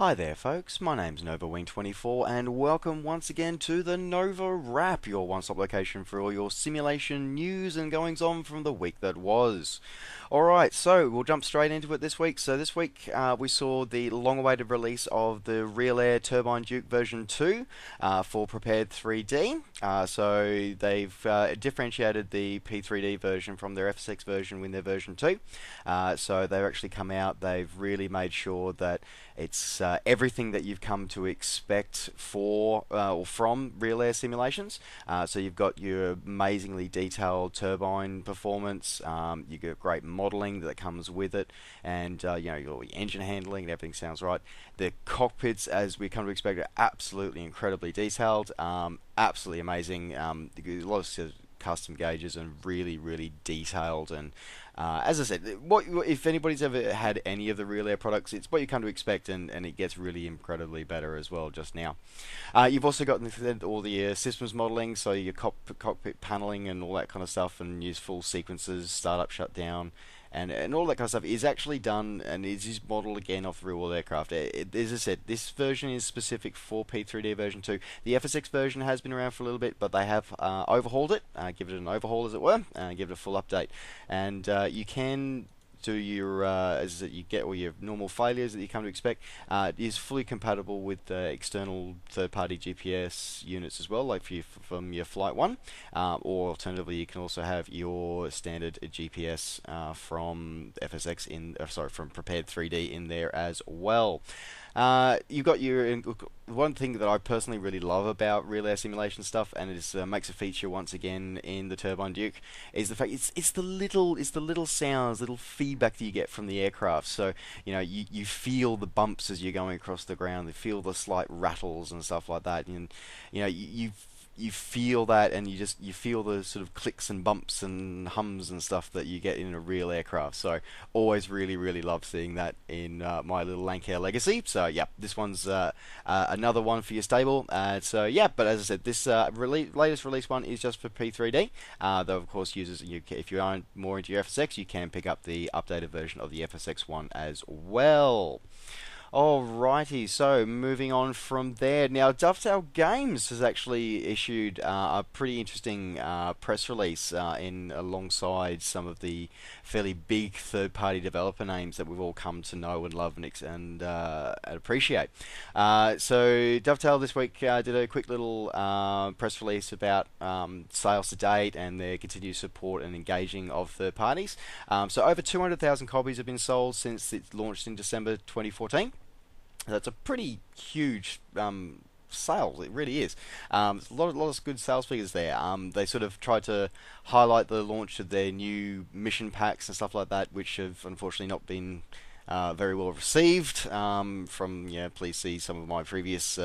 Hi there folks, my name's NovaWing24 and welcome once again to the NovaWrap, your one-stop location for all your simulation news and goings on from the week that was. Alright, so we'll jump straight into it this week. So this week we saw the long-awaited release of the Real Air Turbine Duke version 2 for Prepared 3D. So they've differentiated the P3D version from their FSX version with their version 2. So they've actually come out, they've really made sure that it's everything that you've come to expect for or from real air simulations. So you've got your amazingly detailed turbine performance. You've got great modeling that comes with it, and your engine handling and everything sounds right. The cockpits, as we come to expect, are absolutely incredibly detailed. Absolutely amazing. A lot of custom gauges and really detailed. And as I said, if anybody's ever had any of the Real Air products, it's what you come to expect, and it gets really incredibly better as well just now. You've also got all the systems modeling, so your cockpit paneling and all that kind of stuff, and use full sequences, startup, shutdown, and all that kind of stuff is actually done and is modeled again off the real world aircraft. As I said, this version is specific for P3D version 2. The FSX version has been around for a little bit, but they have overhauled it, give it an overhaul as it were, give it a full update. And you can do your as you get all your normal failures that you come to expect. It is fully compatible with external third-party GPS units as well, like from your Flight 1, or alternatively you can also have your standard GPS from FSX from Prepared 3D in there as well. You've got one thing that I personally really love about real air simulation stuff, and it makes a feature once again in the Turbine Duke, is the fact it's the little sounds, little feedback that you get from the aircraft. So you feel the bumps as you're going across the ground, you feel the slight rattles and stuff like that, and you feel that, and you feel the sort of clicks and bumps and hums and stuff that you get in a real aircraft. So always really love seeing that in my little Lancair Legacy. So yeah, this one's another one for your stable. So yeah, but as I said, this latest release one is just for P3D. Though of course users, if you are more into your FSX, you can pick up the updated version of the FSX one as well. Alrighty, so moving on from there. Now, Dovetail Games has actually issued a pretty interesting press release alongside some of the fairly big third-party developer names that we've all come to know and love and appreciate. So Dovetail this week did a quick little press release about sales to date and their continued support and engaging of third parties. So over 200,000 copies have been sold since it launched in December 2014. That's a pretty huge sales. It really is. There's a lot of good sales figures there. They sort of tried to highlight the launch of their new mission packs and stuff like that, which have unfortunately not been very well received. Please see some of my previous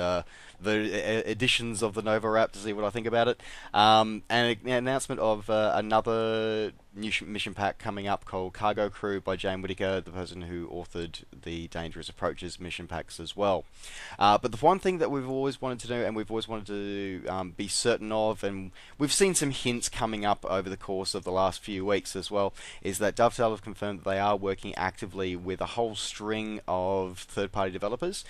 editions of the NovaWrap to see what I think about it. And an announcement of another new mission pack coming up called Cargo Crew by Jane Whittaker, the person who authored the Dangerous Approaches mission packs as well. But the one thing that we've always wanted to do, and we've always wanted to be certain of, and we've seen some hints coming up over the course of the last few weeks as well, is that Dovetail have confirmed that they are working actively with a whole string of third-party developers.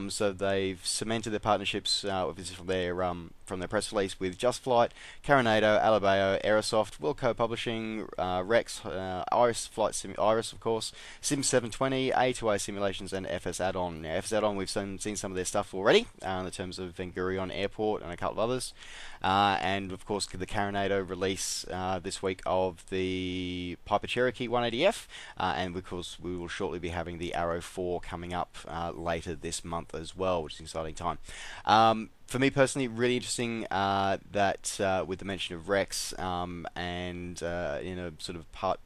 So they've cemented their partnerships, obviously from their press release, with Just Flight, Carenado, Alabao, Aerosoft, Wilco Publishing, Rex, Iris of course, Sim 720, A2A Simulations, and FS Add-on. Now, FS Add-on, we've seen some of their stuff already in terms of Ben Gurion Airport and a couple of others. And of course the Carenado release this week of the Piper Cherokee 180F, and of course we will shortly be having the Arrow 4 coming up later this month as well, which is an exciting time. For me personally, really interesting that with the mention of Rex and in a sort of part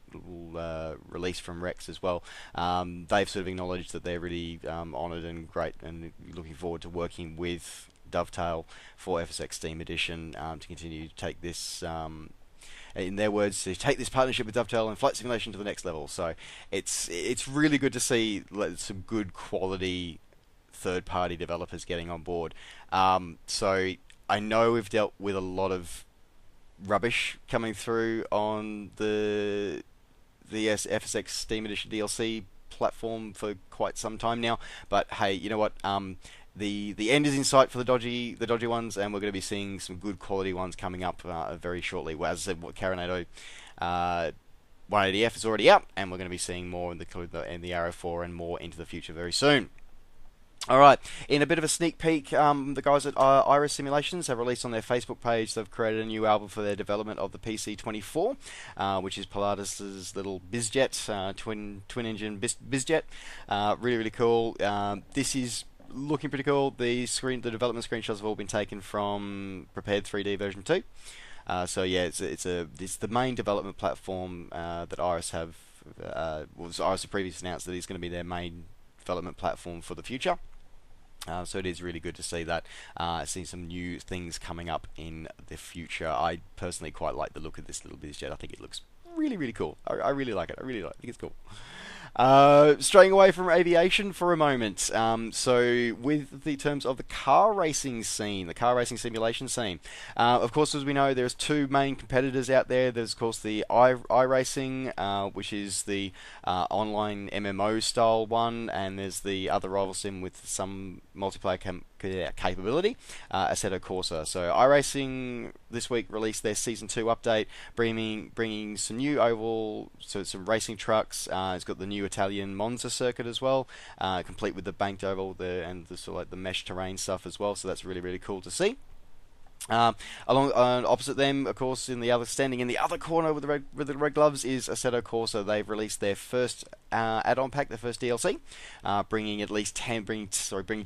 release from Rex as well, they've sort of acknowledged that they're really honoured and great and looking forward to working with Dovetail for FSX Steam Edition to continue to take this, in their words, to take this partnership with Dovetail and flight simulation to the next level. So it's really good to see some good quality third-party developers getting on board. So I know we've dealt with a lot of rubbish coming through on the FSX Steam Edition DLC platform for quite some time now. But hey, you know what? The end is in sight for the dodgy ones, and we're going to be seeing some good quality ones coming up very shortly. Well, as I said, what Carenado 180F is already out, and we're going to be seeing more in the Arrow 4 and more into the future very soon. Alright, in a bit of a sneak peek, the guys at Iris Simulations have released on their Facebook page, they've created a new album for their development of the PC24, which is Pilatus' little bizjet, twin-engine bizjet. Really, really cool. This is looking pretty cool. The development screenshots have all been taken from Prepared 3D version 2. So yeah, it's the main development platform that Iris have. Iris have previously announced that it's going to be their main development platform for the future. So it is really good to see that. Seeing some new things coming up in the future. I personally quite like the look of this little bizjet. I think it looks really, really cool. I really like it. I think it's cool. Straying away from aviation for a moment. So with the terms of the car racing scene, the car racing simulation scene, of course, as we know, there's two main competitors out there. There's, of course, the iRacing, which is the online MMO style one, and there's the other rival sim with some multiplayer capability, Assetto Corsa. So iRacing this week released their Season 2 update, bringing some new some racing trucks. It's got the new Italian Monza circuit as well, complete with the banked oval and the sort of like the mesh terrain stuff as well. So that's really, really cool to see. Opposite them, of course, standing in the other corner with the red gloves is Assetto Corsa. They've released their first add-on pack, their first DLC, bringing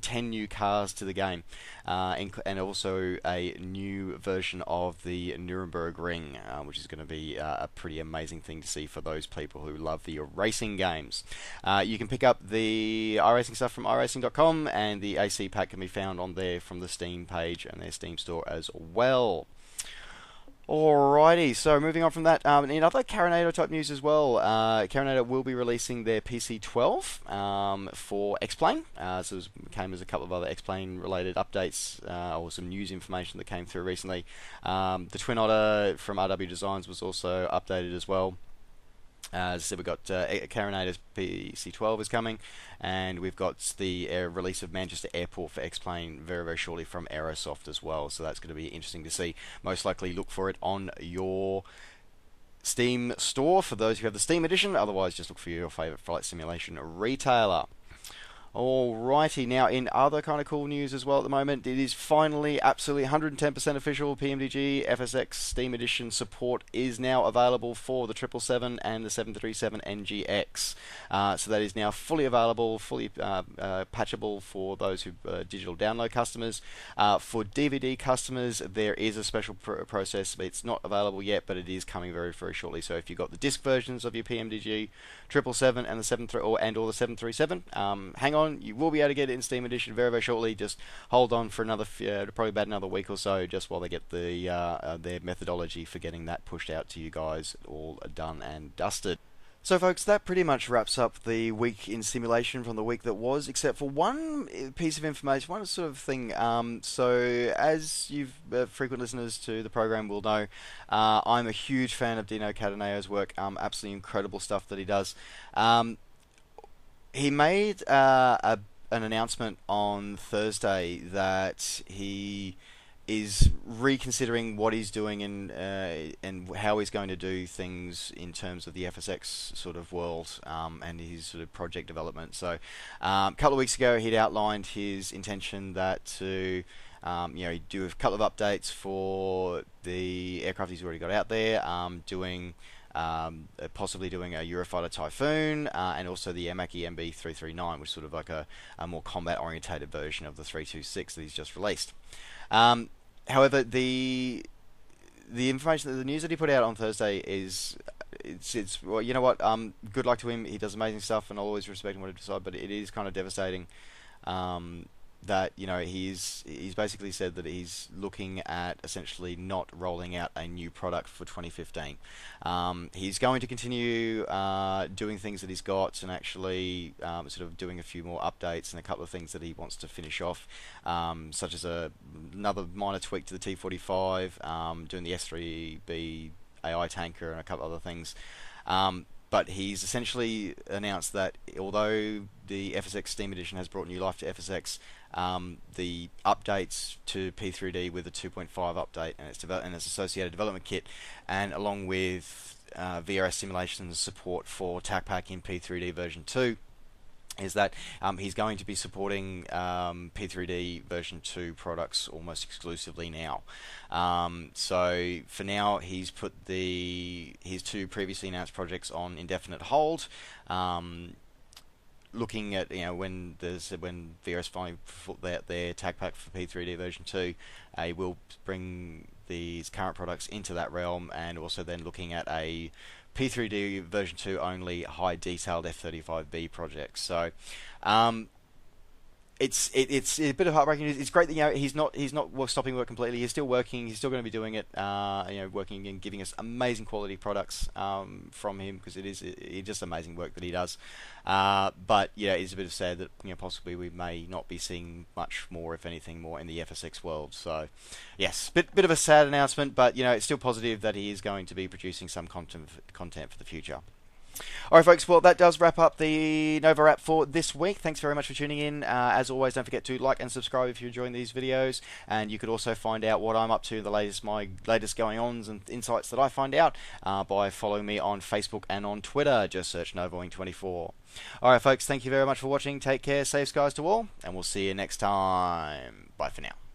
10 new cars to the game, and also a new version of the Nuremberg Ring, which is going to be a pretty amazing thing to see for those people who love the racing games. You can pick up the iRacing stuff from iRacing.com, and the AC pack can be found on there from the Steam page and their Steam store as well. Alrighty, so moving on from that, in other Carenado type news as well, Carenado will be releasing their PC12 for XPlane. So it came as a couple of other XPlane related updates or some news information that came through recently. The Twin Otter from RW Designs was also updated as well. As I said, we've got Carenado's PC12 is coming, and we've got the release of Manchester Airport for XPlane very, very shortly from Aerosoft as well. So that's going to be interesting to see. Most likely look for it on your Steam store for those who have the Steam edition. Otherwise, just look for your favourite flight simulation retailer. Alrighty, now in other kind of cool news as well at the moment, it is finally absolutely 110% official. PMDG FSX Steam Edition support is now available for the 777 and the 737 NGX. So that is now fully available, fully patchable for those who digital download customers. For DVD customers, there is a special process. It's not available yet, but it is coming very, very shortly. So if you've got the disc versions of your PMDG 777 and the 737, hang on. You will be able to get it in Steam Edition very, very shortly. Just hold on for probably about another week or so, just while they get their methodology for getting that pushed out to you guys all done and dusted. So folks, that pretty much wraps up the week in simulation from the week that was, except for one piece of information, one sort of thing. So as you've frequent listeners to the program will know, I'm a huge fan of Dino Carenado's work. Absolutely incredible stuff that he does. He made an announcement on Thursday that he is reconsidering what he's doing and how he's going to do things in terms of the FSX sort of world and his sort of project development. So a couple of weeks ago, he'd outlined his intention that to do a couple of updates for the aircraft he's already got out there, possibly doing a Eurofighter Typhoon and also the Yamaki MB339, which is sort of like a more combat-orientated version of the 326 that he's just released. However, the information, the news that he put out on Thursday is, well, you know what? Good luck to him. He does amazing stuff, and I'll always respect him what he decides. But it is kind of devastating that he's basically said that he's looking at essentially not rolling out a new product for 2015. He's going to continue doing things that he's got and actually sort of doing a few more updates and a couple of things that he wants to finish off, such as another minor tweak to the T-45, doing the S-3B AI tanker and a couple other things. But he's essentially announced that although the FSX Steam Edition has brought new life to FSX, the updates to P3D with the 2.5 update and its associated development kit, and along with VRS simulations support for TACPack in P3D version 2, is that he's going to be supporting P3D version 2 products almost exclusively now. So for now, he's put his 2 previously announced projects on indefinite hold. Looking at when VRS finally put out their TACPack for P3D version 2, he will bring these current products into that realm, and also then looking at a P3D version 2 only high detailed F35B project. So it's a bit of heartbreaking news. It's great that he's not stopping work completely. He's still working. He's still going to be doing it. Working and giving us amazing quality products from him, because it's just amazing work that he does. But it's a bit of sad that possibly we may not be seeing much more, if anything, more in the FSX world. So yes, bit of a sad announcement, but it's still positive that he is going to be producing some content for the future. Alright folks, well that does wrap up the NovaWrap for this week. Thanks very much for tuning in. As always, don't forget to like and subscribe if you're enjoying these videos, and you could also find out what I'm up to, my latest going-ons and insights that I find out by following me on Facebook and on Twitter. Just search NovaWing24. Alright folks, thank you very much for watching. Take care, safe skies to all, and we'll see you next time. Bye for now.